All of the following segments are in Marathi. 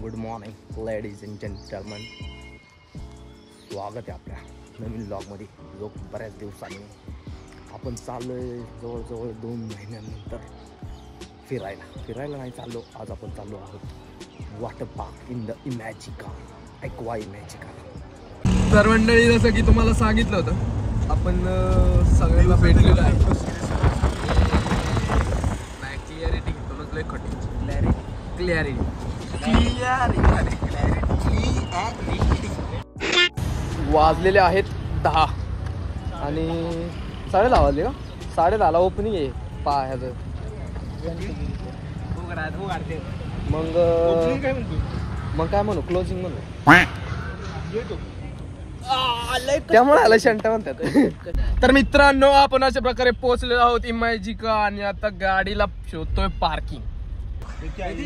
Good morning ladies and gentleman, स्वागत आहे आपल्या नवीन ब्लॉगमध्ये. जो बऱ्याच दिवसांनी आपण चाललो आहे, जवळजवळ 2 महिन्यानंतर फिरायला नाही चाललो. आज आपण चाललो आहोत water park in the Imagica, aqua Imagica. तर मंडळी, जसं की तुम्हाला सांगितलं होतं, आपण सगळ्यांना भेटलेलो आहे. क्लिअरिटी घेतो लय खटी. क्लिअरिटी वाजलेले आहेत 10 आणि 10:30 वाजले का? 10:30ला ओपनिंग आहे ह्याचं. मग काय म्हणू, क्लोजिंग म्हणू. त्यामुळे आला शंटा म्हणतात. तर मित्रांनो, आपण अशा प्रकारे पोहोचलेलो आहोत इमॅजिका आणि आता गाडीला शोधतोय पार्किंग. पैसा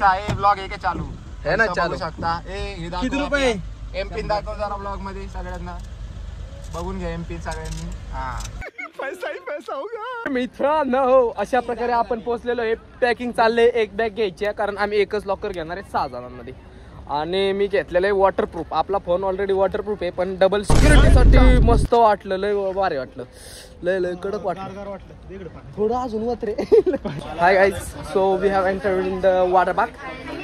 आहे, ब्लॉग आहे चालू है ना? चालू शकता. किती रुपये एमपिन दाखव जरा ब्लॉग मध्ये, सगळ्यांना बघून घ्या एमपिन सगळ्यांनी. पैसा होगा. मित्रांनो, अशा प्रकारे आपण पोहोचलेलो आहे. पॅकिंग चाललंय, एक बॅग घ्यायची आहे कारण आम्ही एकच लॉकर घेणार आहे 6 जणांमध्ये. आणि मी घेतलेलं आहे वॉटरप्रूफ. आपला फोन ऑलरेडी वॉटरप्रूफ आहे, पण डबल सिक्युरिटीसाठी मस्त वाटलं, लय भारी वाटलं, लय कडक वाटलं. थोडं अजून वत्रे. Hi guys, so we have entered in the water park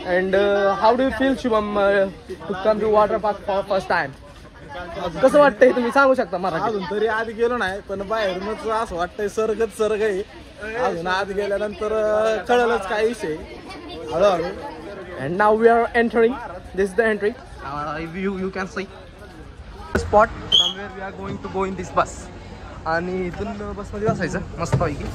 and how do you feel Shubham to come to water park for first time? कसं वाटतंय तुम्ही सांगू शकता मला? अजून तरी आत गेलो नाही, पण बाहेरूनच असं वाटतंय सर्ग आहे. अजून आत गेल्यानंतर कळलंच काय विषय हळूहळू. And now we are entering. This is the entry. You can see the spot from where we are going to go in this bus. आणि इथून बसमध्ये बसायचं मस्त पैकी.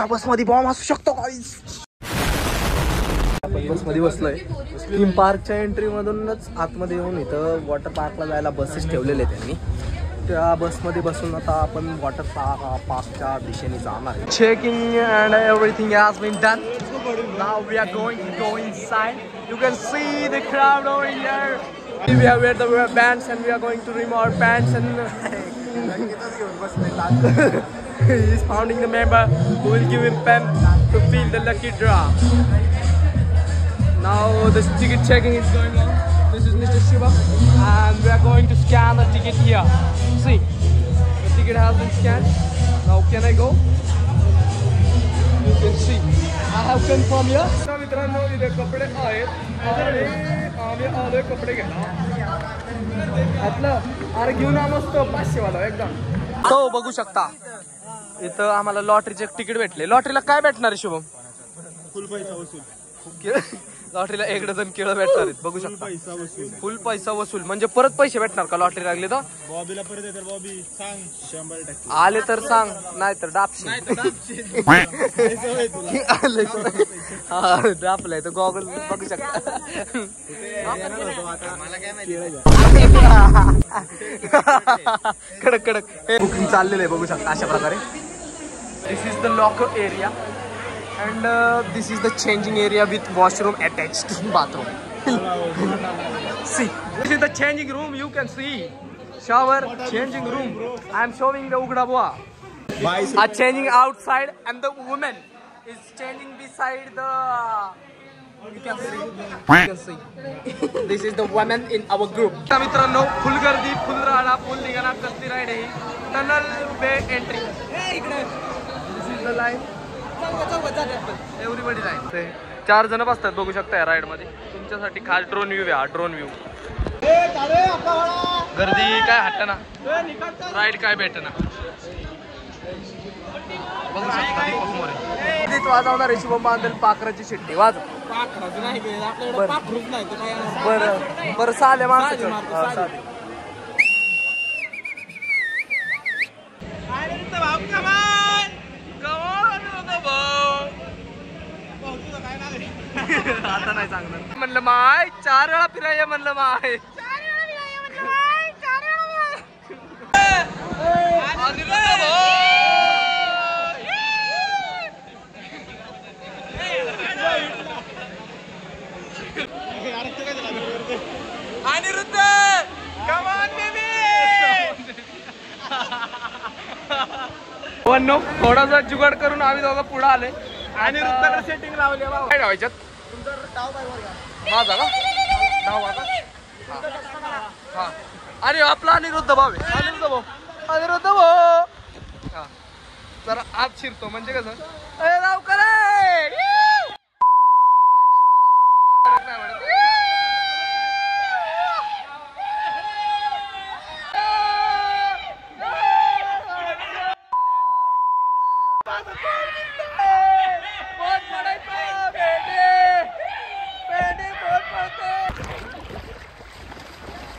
बसमध्ये बॉम्ब असू शकतो. आपण बसमध्ये बसलोय. थीम पार्कच्या एंट्री मधूनच आतमध्ये येऊन इथं वॉटर पार्कला जायला बसेस ठेवलेले त्यांनी. त्या बसमध्ये बसून आता आपण वॉटर पार्कच्या दिशेने जाणार आहे. Checking and everything has been done. Now we are going to go inside. You can see the crowd over here. We have wear the pants and we are going to remove our pants and he is founding the member who will give him pen to feel the lucky draw. Now the ticket checking is going on. This is Mr. Shiva and we are going to scan the ticket here. See, the ticket has been scanned. Now can I go? You can see I have confirmed here. So मित्रांनो, इथे कपडे आहेत आणि आम्ही आलोय कपडे घ्यायला. अरे घेऊन मस्त 500 वाला एकदम. तो बघू शकता इथं आम्हाला लॉटरीचे तिकीट भेटले. लॉटरीला काय भेटणार आहे शुभम? फुल पैसा वसूल. लॉटरीला 1 डझन केळं भेटणार आहेत, बघू शकता. फुल पैसा वसूल म्हणजे परत पैसे भेटणार का लॉटरी लागली तर? बॉबीला परत येतात. बॉबी सांग 100% आले तर सांग, नाही तर डापशी. आले तर डापलाय तर गॉगल बघू शकता. कडक कडक बुकिंग चाललेलं आहे, बघू शकता अशा प्रकारे. This is the locker area and this is the changing area with washroom attached bathroom. See, this is the changing room. You can see shower, changing room. I am showing the ugda boa are changing outside and the woman is changing beside the. You can see this is the woman in our group. मित्रांनो, फुल गर्दी, फुल राडा, फुल निघाला. कसली राईड आहे? टनल बे entry. This is the line. Everybody जाईल. 4 जण बसतात, बघू शकता या राईड मध्ये. तुमच्यासाठी खास ड्रोन व्ह्यू आहे. Drone view. गर्दी काय हटना, राईड काय भेटना. बघू शकता वाजवणार आहे शुभम बांधल पाखराची शिट्टी. वाजव. बरं चाले माणसं. आता नाही सांगणार म्हणलं माय. 4 वेळा फिराय म्हणलं माय. Aniruddha, come on baby. भावांनो थोडासा जुगाड करून आम्ही दोघं पुढे आले आणि रुद्राकडे सेटिंग लावली बाबा. काय ठेवायच्यात माझा का डाव माझा हा आणि आपला अनिरुद्ध भाव आहे. अनिरुद्ध भाऊ हा जरा आत शिरतो म्हणजे कसं अरे राव करे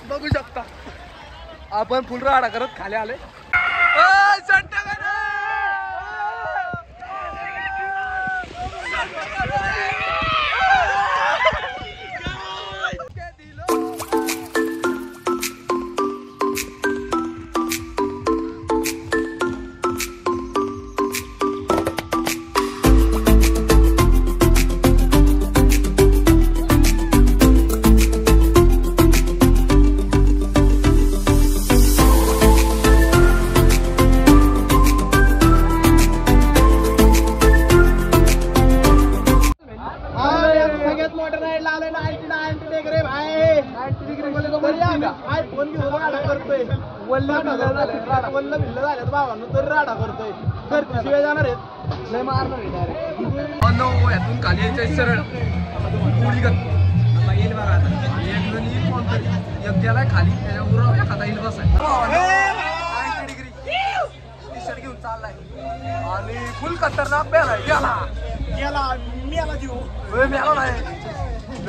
बघू शकता आपण फुल राडा करत खाली आले. यातून खाली यायचं सरळ पुढी एक गेलाय खाली त्याच्या उरावर एखादा येईल बसाय 90 डिग्री टी शर्ट घेऊन चाललाय आणि फुल खतरनाक बेलाय मेला जीव मेला नाही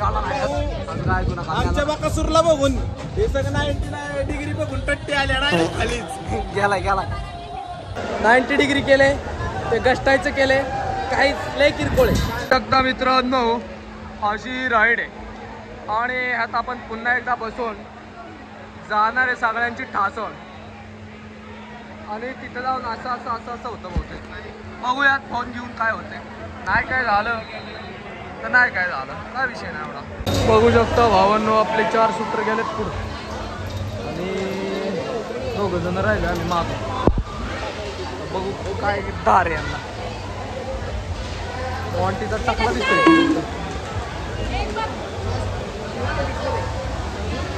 आमच्या बाकासूरला बघून हे सगळं 99 डिग्री बघून टट्टे आल्या ना खालीच गेलाय 90 डिग्री केले ते गष्टायचं केले काहीच लय किरकोळ एकदा मित्रांनो अशी राईड आहे आणि ह्यात आपण पुन्हा एकदा बसून जाणार आहे सगळ्यांची ठासण आणि तिथं जाऊन असं होतं बहुतेक बघूयात फोन घेऊन काय होते नाही काय झालं तर नाही काय झालं काय विषय नाही एवढा. बघू शकतो भावांनो आपले 4 शूटर गेलेत पुढं आणि 2 जण राहिले आम्ही मागं. बघू काय दार आहे यांना वॉन्टीचा टाकला दिसतोय.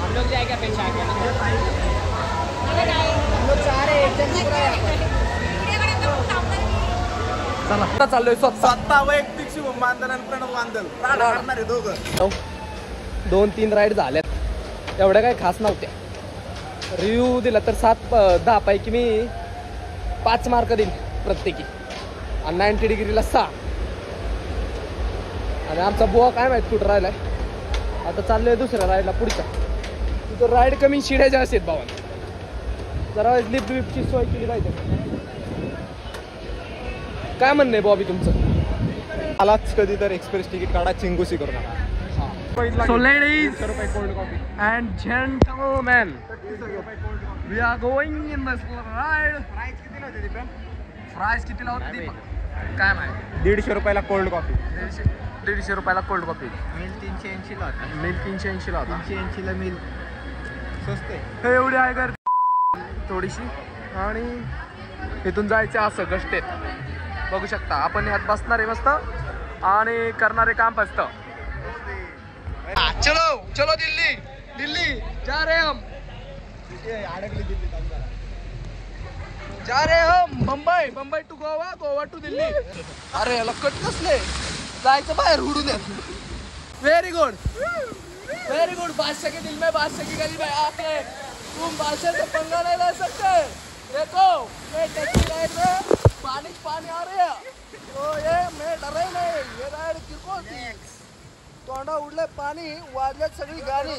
हम लोग जाएगा पेशा चला चाललोय स्वतः वैयक्तिक शुभम बांधल आणि प्रणव बांधल राहणार आहे दोघं. 2-3 राईड झाल्यात एवढ्या काही खास नव्हत्या. रिव्ह्यू दिला तर 7-10 पैकी मी 5 मार्क देईन प्रत्येकी आणि 90 डिग्रीला 6 आणि आमचा बुवा काय माहित कुठं राहिलाय. आता चाललोय दुसऱ्या राईडला पुढच्या तिथं राईड कमी शिड्या जास्त आहेत भावांना जरा लिफ्ट बिफ्टची सोय केली पाहिजे. काय म्हणणं आहे बॉबी तुमचं. आलाच कधी तर एक्सप्रेस तिकीट काढा चिंगुशी करू नका. So ladies and gentlemen, we are going in this ride. Price कितीला होती दीपक काय माहिती. 150 रुपयाला कोल्ड कॉफी. 150 रुपयाला कोल्ड कॉफी. मिल 380 ला होता. मिल 380 ला होता. 380 ला मिल स्वस्त आहे. हे एवढी आहे कर थोडीशी आणि इथून जायचं असं गष्टेत बघू शकता आपण यात बसणार आहे मस्त आणि करणारे काम असतं. चलो चलो दिल्ली दिल्ली जा रहे हम जा रहे हम मुंबई मुंबई टू गोवा गोवा टू दिल्ली. अरे याला कट कसले जायचं बाहेर उडून येत. व्हेरी गुड बादशाह के दिल में बादशाह की गली में आके तुम बादशाह से पंगा नहीं ले सकते. देखो ये टैक्सी राइड में पानी आ रही है तो ये मैं डरे नहीं. ये राइड किरकोळ थी तोंडा उडले पाणी वाजल्यात सगळी गाणी.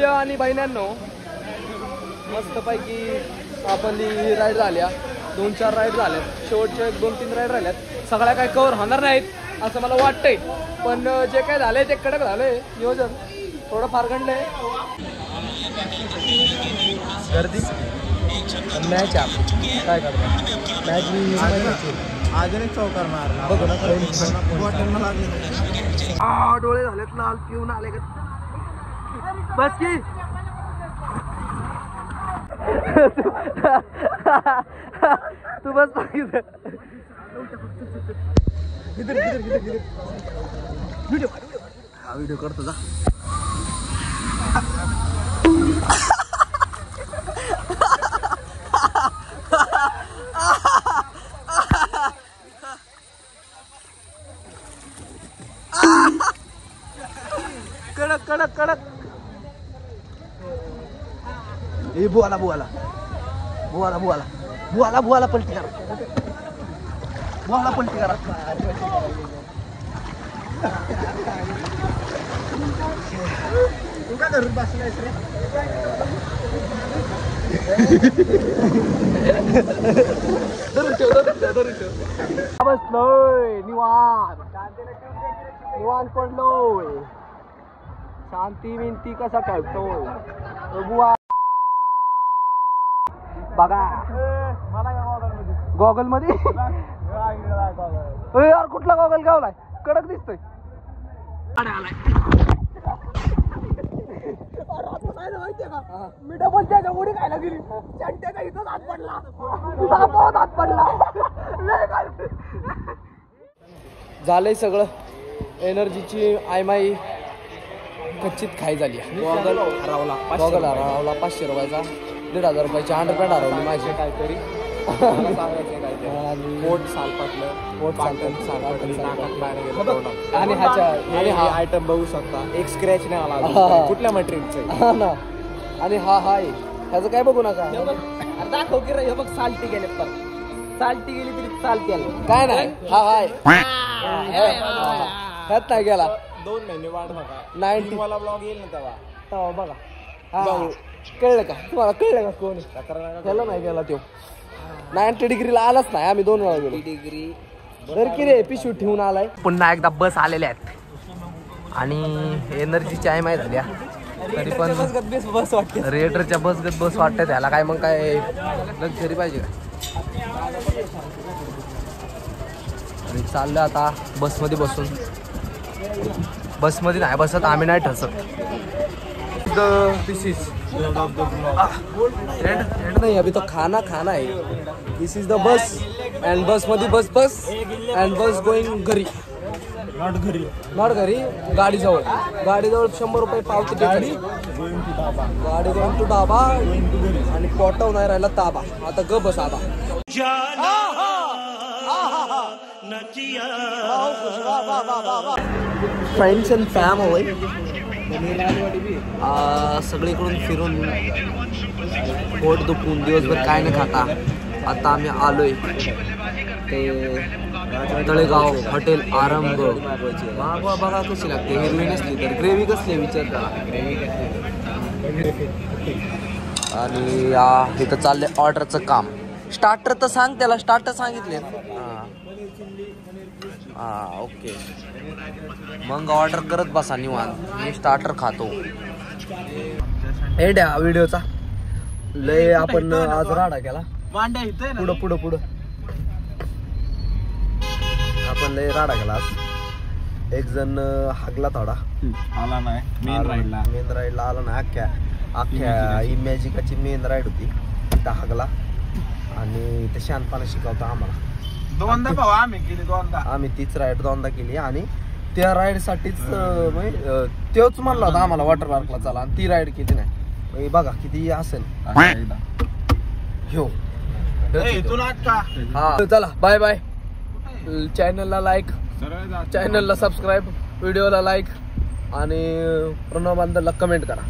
आणि बहिण्यांनो मस्त पैकी आपली राईड झाल्या 2-4 राईड झाल्यात शेवटच्या 1-2-3 राईड राहिल्यात. सगळ्या काय कव्हर होणार नाहीत असं मला वाटतंय पण जे काय झालंय ते कडक झालंय. नियोजन थोडं फार गणलंय. गर्दी मॅच आहे काय करणार मॅच अजून एक चौकार मारला डोळे झालेत लाल पिऊन आले का बस की तू बस व्हिडिओ करतो जा कडक कडक कडक ए बुवाला बुवाला बुवाला बुवाला बुवाला बुवाला पलटी करा बुवाला पलटी करा तू का घरून बसलायस रे बसलोय निवांत निवांत पडलोय शांती विनती कसा करतोय बुवा बघा गॉगल मध्ये यार कुठला गॉगल गावलाय कडक दिसतोय मी डबल त्याच्या उडी खायला गेली त्याच्या इथं हात पडला हात पडला झालंय सगळं एनर्जीची आयमाई कच्चित खाई झाली गॉगल हरवला 500 रुपयाचा 1,500 रुपयाची अंडरपॅन्ट हरवली माझी काहीतरी पोट सालपाटलं आणि हा आयटम बघू शकता एक स्क्रॅच नाही आला कुठल्या मटेरियलचं ना आणि हा हाय ह्याचं काय बघू नका दाखव की रे बघ साल्टी गेले पण साल्टी गेली तरी चालती आली काय नाही हा हाय ह्यात नाही गेला 2 महिने वाट बघा 90 मला ब्लॉग येईल ना तेव्हा बघा कळलं का तुम्हाला कळलं का कोण त्याला नाही गेला तो 90 डिग्रीला आलाच नाही आम्ही 2 वेळा गेलो डिग्री बरं की रे पिशवी ठेवून आलाय पुन्हा एकदा बस आलेल्या आहेत आणि एनर्जीची आहे माहिती झाल्या तरी पण बस वाटते रेटरच्या बसगत बस वाटते त्याला काय मग काय लक्झरी पाहिजे का आणि चाललं आता बसमध्ये बसून बसमध्ये नाही बसत आम्ही नाही ठसत दिस इज एंड नहीं अभी तो खाना है दिस इज द बस एंड बस मध्ये बस एंड बस गोइंग घरी नॉट घरी गाडी जवळ 100 रुपये पावती गाडी गोइंग टू डाबा आणि पोटाव नाही राहिला ताबा आता ग बस आबा फ्रेंड्स अँड फॅमिली सगळीकडून फिरून पोट दुखून दिवसभर काय न खाता आता आम्ही आलोय ते तळेगाव हॉटेल आरंभ मागवा बघा कशी लागते हिरवी नसली तर ग्रेव्ही कसली विचार करा आणि इथं चाललंय ऑर्डरचं काम स्टार्टर तर सांग त्याला स्टार्टर सांगितले हां ओके मग ऑर्डर करत बसा निवांत मी स्टार्टर खातो एंड आहे व्हिडिओचा लय आपण आज राडा केला पुढं आपण लय राडा केला आज एक जण हागला थोडा आला नाही मेन राईडला आला नाही अख्ख्या इमॅजिकाची मेन राईड होती तिथं हागला आणि ते शानपणा शिकवतो आम्हाला दोनदा भाऊ आम्ही तीच राईड दोनदा केली आणि त्या राईड साठीच तोच म्हणला होता आम्हाला वॉटर पार्कला चला आणि ती राईड केली नाही बघा किती असेल हो हा चला बाय बाय चॅनलला लाईक चॅनलला सबस्क्राईब व्हिडिओला लाईक आणि प्रणव बांधरला कमेंट करा.